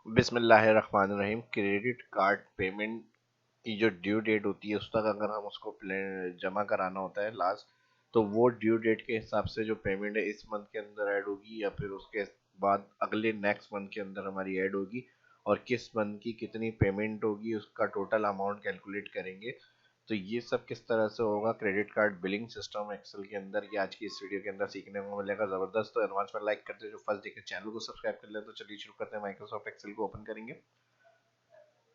बिस्मिल्लाहिर्रहमानिर्रहीम। Credit card payment की जो ड्यू डेट होती है उस तक अगर हम उसको जमा कराना होता है लास्ट, तो वो ड्यू डेट के हिसाब से जो पेमेंट है इस मंथ के अंदर ऐड होगी या फिर उसके बाद अगले नेक्स्ट मंथ के अंदर हमारी ऐड होगी, और किस मंथ की कितनी पेमेंट होगी उसका टोटल अमाउंट कैलकुलेट करेंगे। तो ये सब किस तरह से होगा credit card billing system excel के अंदर, ये आज की इस वीडियो के अंदर सीखने को मिलेगा। जबरदस्त। तो एडवांस में लाइक करते जो फर्स्ट देखे चैनल को सब्सक्राइब कर ले, तो चलिए शुरू करते हैं। माइक्रोसॉफ्ट एक्सेल को ओपन करेंगे।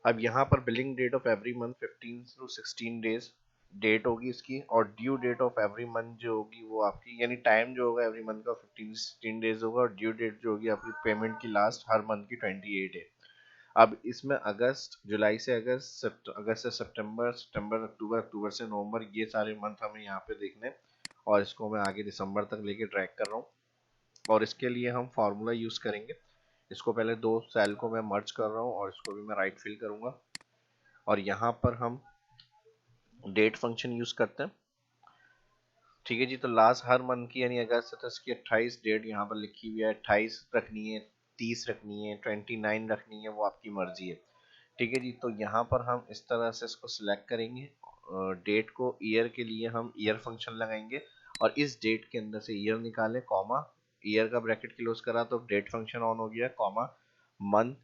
अब यहाँ पर billing date of every month 15 to 16 days date होगी इसकी, और due date of every month जो होगी वो आपकी, यानी टाइम जो होगा एवरी मंथ का 15 से 16 डेज होगा, और ड्यू डेट जो होगी आपकी पेमेंट की लास्ट हर मंथ की 28 है। अब इसमें अगस्त, जुलाई से अगस्त, अगस्त से सितंबर, सितंबर अक्टूबर, अक्टूबर से नवंबर, ये सारे मंथ हमें यहाँ पे देखने हैं, और इसको मैं आगे दिसंबर तक लेके ट्रैक कर रहा हूँ। और इसके लिए हम फार्मूला यूज़ करेंगे। इसको पहले दो सेल को मैं मर्ज कर रहा हूँ और इसको भी मैं राइट फिल करूँगा, और यहाँ पर हम डेट फंक्शन यूज़ करते हैं। ठीक है जी। तो लास्ट हर मंथ की यानी अगस्त से, तो इसकी 28 डेट यहाँ पर लिखी हुई है। 28 रखनी है, 30 रखनी है, 29 रखनी है, वो आपकी मर्जी है। ठीक है जी। तो यहाँ पर हम इस तरह से इसको सिलेक्ट करेंगे। डेट को ईयर के लिए हम ईयर फंक्शन लगाएंगे, और इस डेट के अंदर से ईयर निकालें, कॉमा, ईयर का ब्रैकेट क्लोज करा तो डेट फंक्शन ऑन हो गया, कॉमा, मंथ,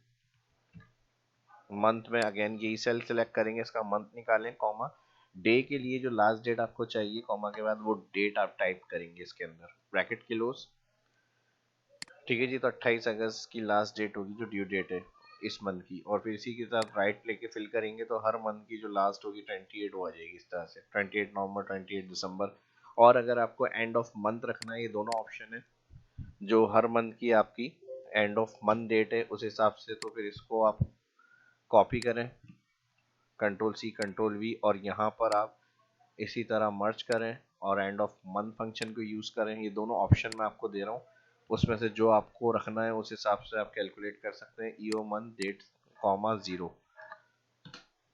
मंथ में अगेन यही सेल सेलेक्ट करेंगे, इसका मंथ निकालें, कॉमा, डे के लिए जो लास्ट डेट आपको चाहिए कॉमा के बाद वो डेट आप टाइप करेंगे इसके अंदर, ब्रैकेट क्लोज। ठीक है जी। तो 28 अगस्त की लास्ट डेट होगी जो ड्यू डेट है इस मंथ की, और फिर इसी के साथ राइट लेके फिल करेंगे तो हर मंथ की जो लास्ट होगी 28 वो आ जाएगी इस तरह से, 28 नवंबर, 28 दिसंबर। और अगर आपको एंड ऑफ मंथ रखना है, ये दोनों ऑप्शन है, जो हर मंथ की आपकी एंड ऑफ मंथ डेट है उस हिसाब से, तो फिर इसको आप कॉपी करें, कंट्रोल सी कंट्रोल वी, और यहाँ पर आप इसी तरह मर्ज करें और एंड ऑफ मंथ फंक्शन को यूज़ करें। ये दोनों ऑप्शन मैं आपको दे रहा हूँ, उसमें से जो आपको रखना है उस हिसाब से आप कैलकुलेट कर सकते हैं। EO month date, comma, zero.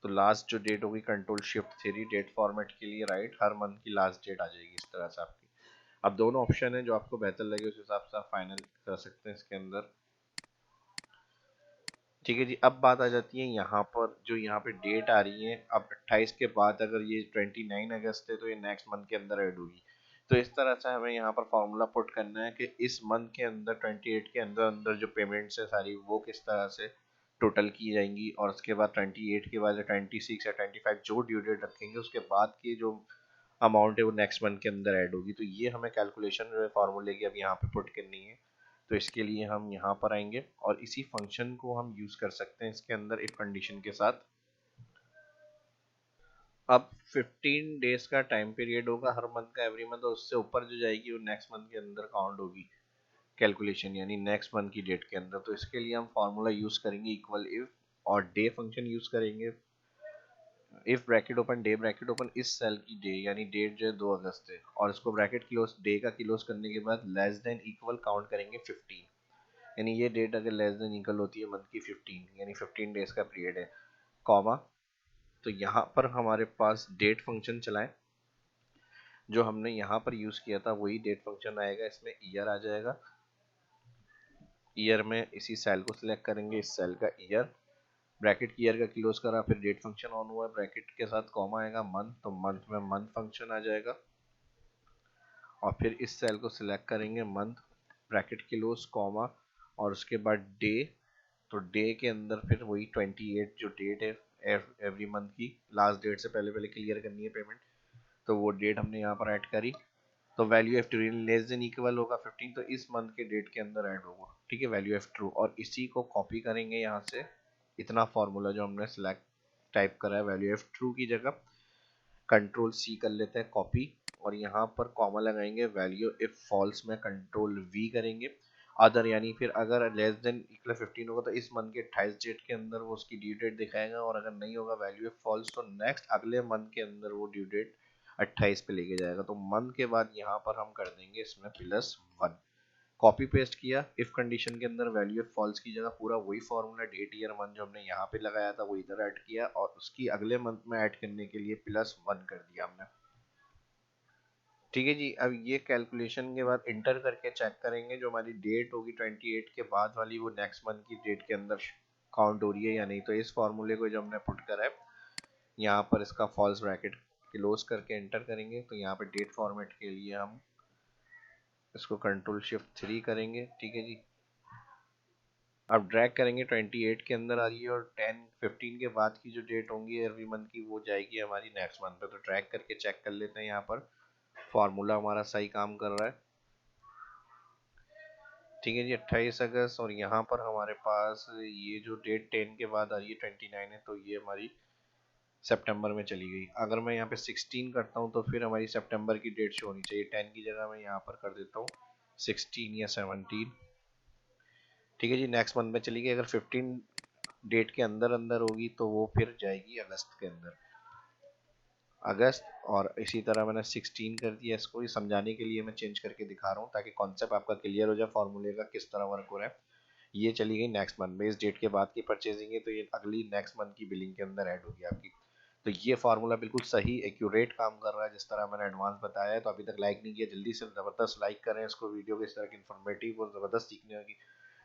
तो लास्ट जो डेट होगी control shift three, date format के लिए राइट, हर मंथ की लास्ट डेट आ जाएगी इस तरह से आपकी। अब दोनों ऑप्शन है, जो आपको बेहतर लगे उस हिसाब से आप फाइनल कर सकते हैं इसके अंदर। ठीक है जी। अब बात आ जाती है यहाँ पर, जो यहाँ पे डेट आ रही है, अब 28 के बाद अगर ये 29 अगस्त है तो ये नेक्स्ट मंथ के अंदर ऐड होगी। तो इस तरह से हमें यहाँ पर फॉर्मूला पुट करना है कि इस मंथ के अंदर 28 के अंदर अंदर जो पेमेंट्स है सारी वो किस तरह से टोटल की जाएंगी, और उसके बाद 28 के बाद 26 या 25 जो ड्यू डेट रखेंगे उसके बाद की जो अमाउंट है वो नेक्स्ट मंथ के अंदर ऐड होगी। तो ये हमें कैलकुलेशन जो है फार्मूले की अब यहाँ पे पुट करनी है। तो इसके लिए हम यहाँ पर आएंगे और इसी फंक्शन को हम यूज कर सकते हैं इसके अंदर इफ कंडीशन के साथ। अब 15 डेज का टाइम पीरियड होगा हर मंथ का एवरी मंथ, और उससे ऊपर जो जाएगी वो नेक्स्ट मंथ के अंदर काउंट होगी कैलकुलेशन, यानी नेक्स्ट मंथ की डेट के अंदर। तो इसके लिए हम फार्मूला यूज करेंगे इक्वल इफ, और डे फंक्शन यूज करेंगे। If bracket open, day bracket open, इस सेल की डे यानी डेट जो है 2 अगस्त है, और इसको ब्रैकेट क्लोज, डे का क्लोज करने के बाद लेस देन इक्वल काउंट करेंगे 15, यानी ये डेट अगर लेस देन इक्वल होती है मंथ की 15, यानी 15 डेज का पीरियड है, कॉमा। तो यहाँ पर हमारे पास डेट फंक्शन चलाएं, जो हमने यहाँ पर यूज किया था वही डेट फंक्शन आएगा, इसमें ईयर आ जाएगा। ईयर में इसी सेल को सिलेक्ट करेंगे, इस सेल का ईयर, ब्रैकेट की ईयर का क्लोज करा, फिर डेट फंक्शन ऑन हुआ, ब्रैकेट के साथ कॉमा आएगा, मंथ, तो मंथ में मंथ फंक्शन आ जाएगा, और फिर इस सेल को सिलेक्ट करेंगे, मंथ, ब्रैकेट क्लोज, कॉमा, और उसके बाद डे। तो डे के अंदर फिर वही 28 जो डेट है एवरी मंथ की लास्ट डेट से पहले पहले क्लियर करनी है पेमेंट, तो वो डेट हमने यहाँ पर ऐड करी। तो value F true less than equal होगा 15, तो इस मंथ के डेट के अंदर ऐड होगा। ठीक है, वैल्यू एफ ट्रू, और इसी को कॉपी करेंगे यहाँ से, इतना फॉर्मूला जो हमने सिलेक्ट टाइप करा है वैल्यू एफ ट्रू की जगह, कंट्रोल सी कर लेते हैं कॉपी, और यहाँ पर कॉमा लगाएंगे, वैल्यू इफ फॉल्स में कंट्रोल वी करेंगे, अदर, यानी फिर अगर लेस देन इक्वल 15 होगा तो इस मंथ के 28 डेट के अंदर वो उसकी ड्यू डेट दिखाएगा, और अगर नहीं होगा वैल्यू इफ फॉल्स तो नेक्स्ट अगले मंथ के अंदर वो ड्यू डेट 28 पे लेके जाएगा। तो मंथ के बाद यहाँ पर हम कर देंगे इसमें +1, कॉपी पेस्ट किया, इफ कंडीशन के अंदर वैल्यू ऑफ फॉल्स की जगह पूरा वही फॉर्मूला डेट ईयर मंथ जो हमने यहाँ पे लगाया था वो इधर ऐड किया, और उसकी अगले मंथ में ऐड करने के लिए +1 कर दिया हमने। ठीक है जी। अब ये कैलकुलेशन के बाद इंटर करके चेक करेंगे, जो हमारी डेट होगी 28 के बाद वाली वो नेक्स्ट मंथ की डेट के अंदर काउंट हो रही है या नहीं। तो इस फॉर्मूले को जो हमने पुट करा है यहाँ पर, इसका फॉल्स ब्रैकेट क्लोज करके एंटर करेंगे। तो यहाँ पे डेट फॉर्मेट के लिए हम इसको कंट्रोल-शिफ्ट-3 करेंगे, ठीक है जी। अब ड्रैग करेंगे 28 के अंदर आ रही है, और 10-15 के बाद की जो डेट होंगी एवरी मंथ की, वो जाएगी हमारी नेक्स्ट मंथ पे। तो ड्रैग करके चेक कर लेते हैं, यहाँ पर फॉर्मूला हमारा सही काम कर रहा है, ठीक है जी। 28 अगस्त, और यहाँ पर हमारे पास ये जो डेट 10 के बाद आ रही है 29 है, तो ये हमारी सितंबर में चली गई। अगर मैं यहाँ पे 16 करता हूँ तो फिर हमारी सितंबर की डेट शो होनी चाहिए। 10 की जगह मैं यहाँ पर कर देता हूँ 16 या 17, ठीक है जी। नेक्स्ट मंथ में चली गई। अगर 15 डेट के अंदर अंदर होगी तो वो फिर जाएगी अगस्त के अंदर, अगस्त। और इसी तरह मैंने 16 कर दिया। इसको ये समझाने के लिए मैं चेंज करके दिखा रहा हूँ, ताकि कॉन्सेप्ट आपका क्लियर हो जाए फॉर्मूले का किस तरह वर्क हो रहा है। ये चली गई नेक्स्ट मंथ में। इस डेट के बाद की परचेजिंग है, तो ये अगली नेक्स्ट मंथ की बिलिंग के अंदर ऐड होगी आपकी। तो ये फार्मूला बिल्कुल सही एक्यूरेट काम कर रहा है, जिस तरह मैंने एडवांस बताया है। तो अभी तक लाइक नहीं किया, जल्दी से ज़बरदस्त लाइक करें इसको, वीडियो को। इस तरह की इन्फॉर्मेटिव और ज़बरदस्त सीखने की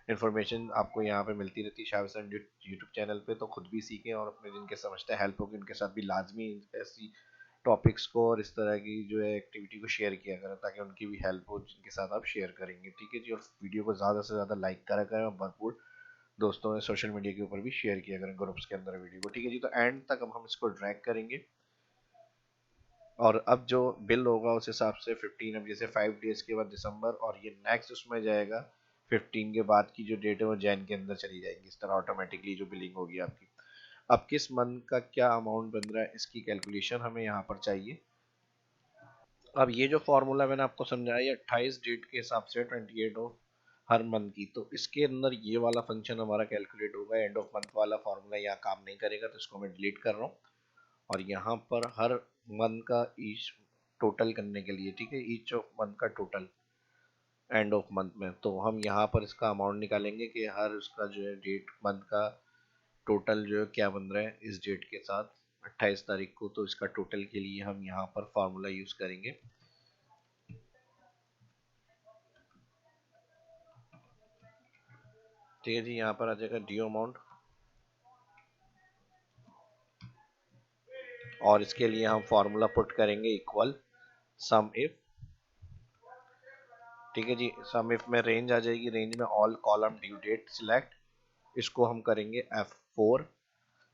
इन्फॉर्मेशन आपको यहाँ पे मिलती रहती है शाहविसन यूट्यूब चैनल पे। तो खुद भी सीखें, और अपने जिनके समझते हैं हेल्प होगी उनके साथ भी लाजमी ऐसी टॉपिक्स को और इस तरह की जो है एक्टिविटी को शेयर किया करें, ताकि उनकी भी हेल्प हो जिनके साथ आप शेयर करेंगे, ठीक है जी। और वीडियो को ज़्यादा से ज़्यादा लाइक करा करें, और भरपूर दोस्तों ने सोशल मीडिया के ऊपर भी शेयर किया करें, ग्रुप्स के अंदर वीडियो को, ठीक है जी। तो एंड तक अब हम इसको ड्रैग करेंगे, और अब जो बिल होगा उस हिसाब से 15, अब जैसे 5 डेज के बाद दिसंबर, और ये नेक्स्ट उसमें जाएगा 15 के बाद की जो डेट है वो जैन के अंदर चली जाएगी। इस तरह ऑटोमेटिकली जो बिलिंग होगी आपकी। अब किस मंथ का क्या अमाउंट बन रहा है, इसकी कैलकुलेशन हमें यहाँ पर चाहिए। अब ये जो फॉर्मूला मैंने आपको समझाया, ये 28 डेट के हिसाब से 28 ऑफ हर मंथ की, तो इसके अंदर ये वाला फंक्शन हमारा कैलकुलेट होगा। एंड ऑफ मंथ वाला फॉर्मूला यहाँ काम नहीं करेगा, तो इसको मैं डिलीट कर रहा हूँ। और यहाँ पर हर मंथ का ईच टोटल करने के लिए, ठीक है, ईच ऑफ मंथ का टोटल एंड ऑफ मंथ में, तो हम यहाँ पर इसका अमाउंट निकालेंगे कि हर उसका जो है डेट मंथ का टोटल जो है क्या बन रहा है इस डेट के साथ 28 तारीख को। तो इसका टोटल के लिए हम यहाँ पर फार्मूला यूज करेंगे, ठीक है जी। यहाँ पर आ जाएगा ड्यू अमाउंट, और इसके लिए हम फार्मूला पुट करेंगे इक्वल सम इफ, ठीक है जी। सम इफ में रेंज आ जाएगी, रेंज में all column due date select, इसको हम करेंगे F4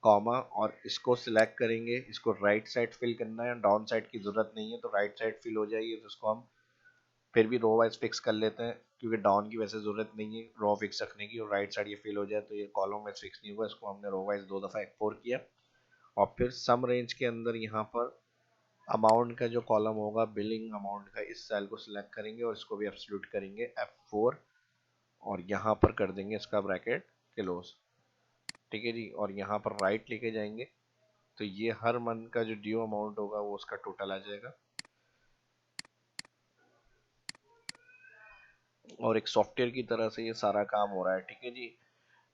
कॉमा, और इसको सिलेक्ट करेंगे। इसको राइट साइड फिल करना है, डाउन साइड की जरूरत नहीं है, तो राइट साइड फिल हो जाएगी। तो इसको हम फिर भी रो वाइज फिक्स कर लेते हैं, क्योंकि डाउन की वैसे जरूरत नहीं है रो फिक्स रखने की, और राइट साइड ये फिल हो जाए तो ये कॉलम वाइज फिक्स नहीं हुआ। इसको हमने रो वाइज 2 दफ़ा F4 किया, और फिर सम रेंज के अंदर यहाँ पर अमाउंट का जो कॉलम होगा बिलिंग अमाउंट का, इस सेल को सिलेक्ट करेंगे और इसको भी एब्सोल्यूट करेंगे F4, और यहाँ पर कर देंगे इसका ब्रैकेट क्लोज, ठीक है जी। और यहाँ पर राइट लेके जाएंगे, तो ये हर मंथ का जो ड्यू अमाउंट होगा वो उसका टोटल आ जाएगा। और एक सॉफ्टवेयर की तरह से ये सारा काम हो रहा है, ठीक है जी।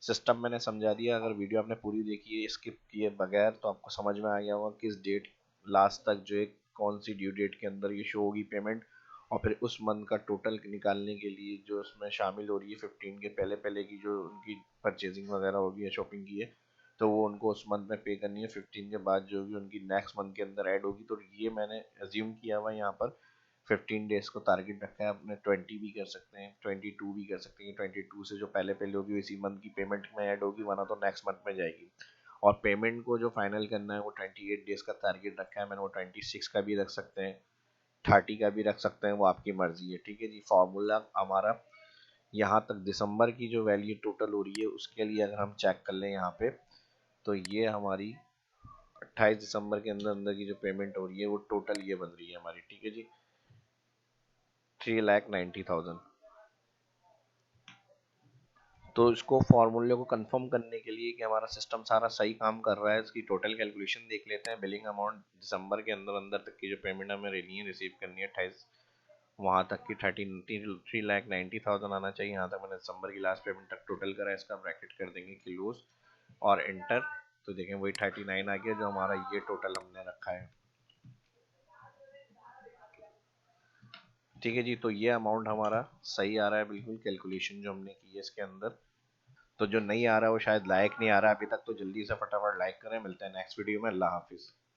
सिस्टम मैंने समझा दिया। अगर वीडियो आपने पूरी देखी है स्किप किए बगैर, तो आपको समझ में आ गया होगा किस डेट लास्ट तक जो है कौन सी ड्यू डेट के अंदर ये शो होगी पेमेंट। और फिर उस मंथ का टोटल निकालने के लिए जो उसमें शामिल हो रही है 15 के पहले पहले की जो उनकी परचेजिंग वगैरह होगी या शॉपिंग की है, तो वो उनको उस मंथ में पे करनी है। 15 के बाद जो भी उनकी नेक्स्ट मंथ के अंदर ऐड होगी। तो ये मैंने एज्यूम किया हुआ यहाँ पर 15 डेज को टारगेट रखा है। अपने 20 भी कर सकते हैं, 22 भी कर सकते हैं। 22 से जो पहले पहले होगी इसी मंथ की पेमेंट में ऐड होगी, वरना तो नेक्स्ट मंथ में जाएगी। और पेमेंट को जो फाइनल करना है वो 28 डेज का टारगेट रखा है मैंने। वो 26 का भी रख सकते हैं, 30 का भी रख सकते हैं, वो आपकी मर्जी है, ठीक है जी। फॉर्मूला हमारा यहाँ तक दिसंबर की जो वैल्यू टोटल हो रही है उसके लिए अगर हम चेक कर लें यहाँ पे, तो ये हमारी 28 दिसंबर के अंदर अंदर की जो पेमेंट हो रही है वो टोटल ये बन रही है हमारी, ठीक है जी, 3,90,000। तो इसको फॉर्मूले को कंफर्म करने के लिए कि हमारा सिस्टम सारा सही काम कर रहा है, इसकी टोटल कैलकुलेशन देख लेते हैं। बिलिंग अमाउंट दिसंबर के अंदर अंदर तक की जो पेमेंट हमें लेनी है, रिसीव करनी है 28, वहाँ तक की 3,90,000 आना चाहिए। यहाँ तक मैंने दिसंबर की लास्ट पेमेंट तक टोटल करा है। इसका ब्रैकेट कर देंगे क्लोज और एंटर। तो देखें वही 39 आ गया जो हमारा ये टोटल हमने रखा है, ठीक है जी। तो ये अमाउंट हमारा सही आ रहा है बिल्कुल, कैलकुलेशन जो हमने की है इसके अंदर। तो जो नहीं आ रहा है वो शायद लायक नहीं आ रहा है अभी तक, तो जल्दी से फटाफट लाइक करें। मिलते हैं नेक्स्ट वीडियो में। अल्लाह हाफिज़।